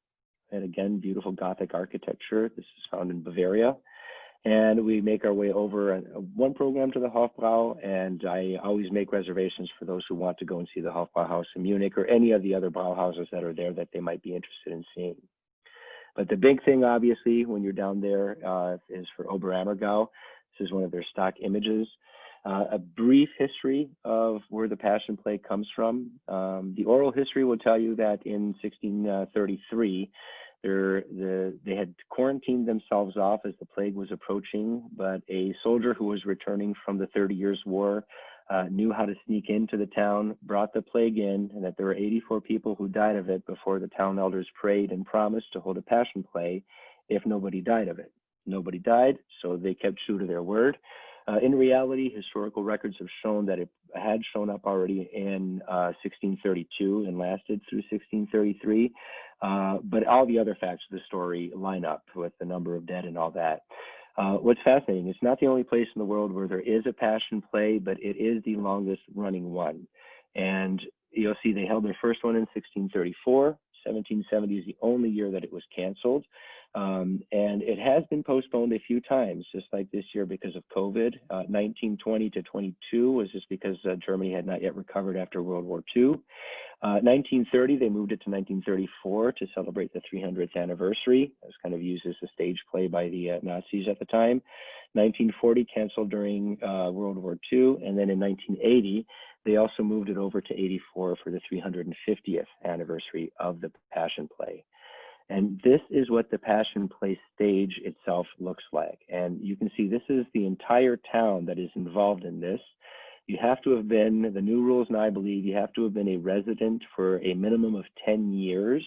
and again, beautiful Gothic architecture. This is found in Bavaria. And we make our way over one program to the Hofbrau, and I always make reservations for those who want to go and see the Hofbrauhaus in Munich or any of the other Brauhauses that are there that they might be interested in seeing. But the big thing, obviously, when you're down there is for Oberammergau. This is one of their stock images. A brief history of where the Passion Play comes from. The oral history will tell you that in 1633, they had quarantined themselves off as the plague was approaching, but a soldier who was returning from the 30 Years' War knew how to sneak into the town, brought the plague in, and that there were 84 people who died of it before the town elders prayed and promised to hold a Passion Play if nobody died of it. Nobody died, so they kept true to their word. In reality, historical records have shown that it had shown up already in 1632 and lasted through 1633. But all the other facts of the story line up with the number of dead and all that. What's fascinating, it's not the only place in the world where there is a Passion Play, but it is the longest running one. And you'll see they held their first one in 1634. 1770 is the only year that it was canceled. And it has been postponed a few times, just like this year because of COVID. 1920 to 22 was just because Germany had not yet recovered after World War II. 1930, they moved it to 1934 to celebrate the 300th anniversary. It was kind of used as a stage play by the Nazis at the time. 1940, canceled during World War II. And then in 1980, they also moved it over to 84 for the 350th anniversary of the Passion Play. And this is what the Passion Play stage itself looks like. And you can see this is the entire town that is involved in this. You have to have been, the new rules now, I believe, you have to have been a resident for a minimum of 10 years,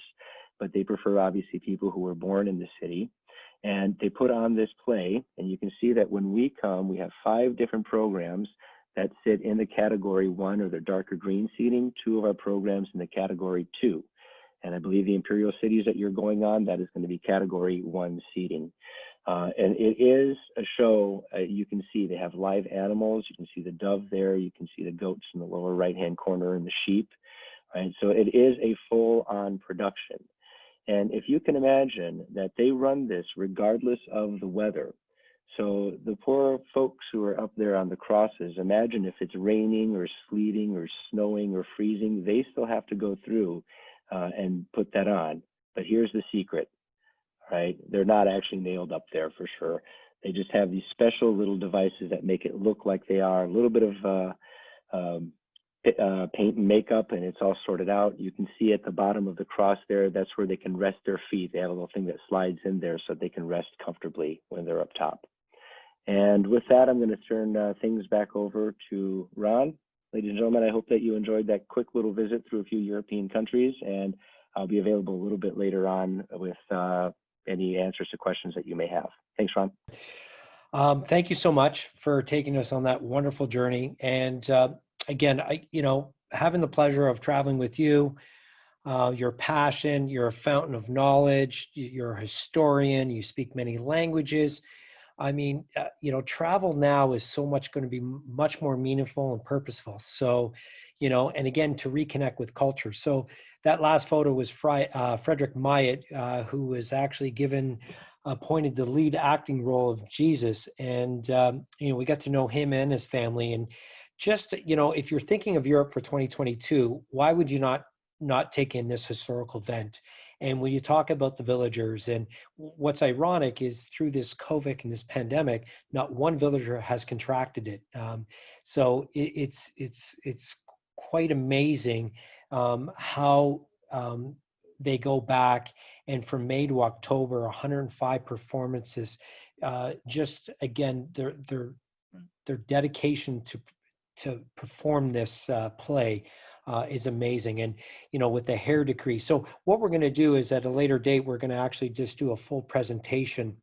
but they prefer obviously people who were born in the city. And they put on this play, and you can see that when we come, we have 5 different programs that sit in the category 1 or the darker green seating, 2 of our programs in the category 2. And I believe the Imperial Cities that you're going on, that is going to be category 1 seating. And it is a show, you can see they have live animals. You can see the dove there. You can see the goats in the lower right-hand corner and the sheep. Right? So it is a full-on production. And if you can imagine that they run this regardless of the weather. So the poor folks who are up there on the crosses, imagine if it's raining or sleeting or snowing or freezing, they still have to go through and put that on. But here's the secret, right? They're not actually nailed up there for sure. They just have these special little devices that make it look like they are. A little bit of paint and makeup, and it's all sorted out. You can see at the bottom of the cross there, that's where they can rest their feet. They have a little thing that slides in there so they can rest comfortably when they're up top. And with that, I'm going to turn things back over to Ron. Ladies and gentlemen, I hope that you enjoyed that quick little visit through a few European countries, and I'll be available a little bit later on with any answers to questions that you may have. Thanks, Ron. Thank you so much for taking us on that wonderful journey. And again, having the pleasure of traveling with you, your passion, you're a fountain of knowledge, you're a historian, you speak many languages. I mean, travel now is so much going to be much more meaningful and purposeful. So, and again, to reconnect with culture. So that last photo was Frederick Myatt, who was actually appointed the lead acting role of Jesus. And, we got to know him and his family. And just, if you're thinking of Europe for 2022, why would you not take in this historical event? And when you talk about the villagers, and what's ironic is through this COVID and this pandemic, not one villager has contracted it. So it's quite amazing how they go back, and from May to October, 105 performances. Just again, their dedication to perform this play is amazing. And with the hair decree, so what we're going to do is at a later date, we're going to actually just do a full presentation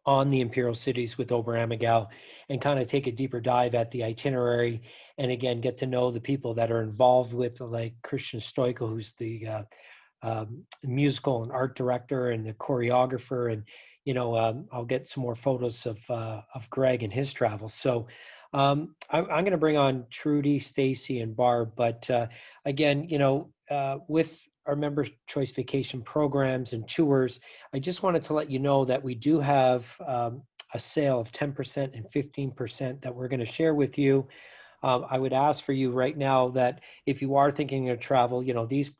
on the Imperial Cities with Oberammergau and kind of take a deeper dive at the itinerary, and again get to know the people that are involved with, like Christian Stoichel, who's the musical and art director and the choreographer, and I'll get some more photos of Greg and his travels. So I'm going to bring on Trudy, Stacy, and Barb. But again, with our member choice vacation programs and tours, I just wanted to let you know that we do have a sale of 10% and 15% that we're going to share with you. I would ask for you right now that if you are thinking of travel, these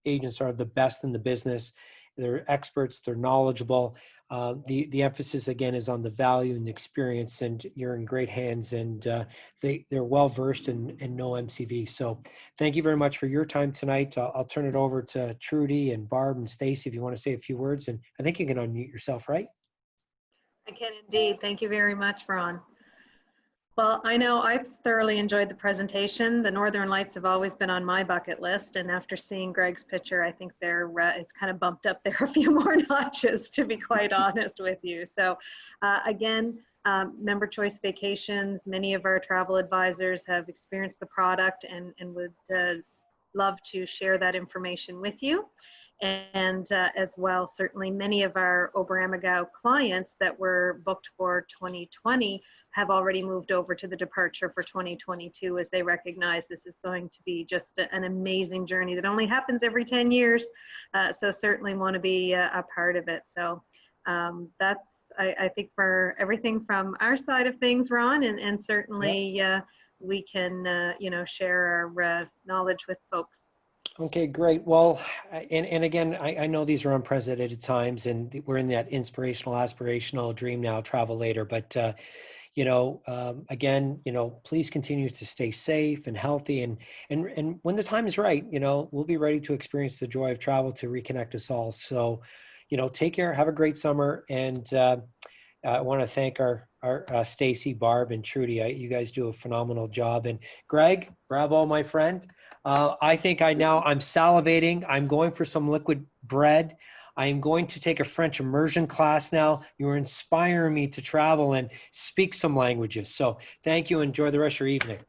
agents are the best in the business. They're experts, they're knowledgeable. The emphasis again is on the value and the experience, and you're in great hands, and they're well versed and know MCV. So thank you very much for your time tonight. I'll turn it over to Trudy and Barb and Stacy if you want to say a few words, and I think you can unmute yourself, right? I can indeed. Thank you very much, Ron. Well, I know I thoroughly enjoyed the presentation. The Northern Lights have always been on my bucket list, and after seeing Greg's picture, I think it's kind of bumped up there a few more notches, to be quite honest with you. So again, Member Choice Vacations, many of our travel advisors have experienced the product and would love to share that information with you. And as well, certainly many of our Oberammergau clients that were booked for 2020 have already moved over to the departure for 2022, as they recognize this is going to be just an amazing journey that only happens every 10 years. So certainly want to be a part of it. So that's, I think, for everything from our side of things, Ron, and certainly we can, share our knowledge with folks. Okay, great. Well, and again, I know these are unprecedented times, and we're in that inspirational, aspirational dream now, travel later. But, again, please continue to stay safe and healthy. And when the time is right, we'll be ready to experience the joy of travel to reconnect us all. So, take care, have a great summer. And I want to thank our Stacy, Barb, and Trudy. You guys do a phenomenal job. And Greg, bravo, my friend. I think I'm salivating. I'm going for some liquid bread. I am going to take a French immersion class now. You're inspiring me to travel and speak some languages. So thank you. Enjoy the rest of your evening.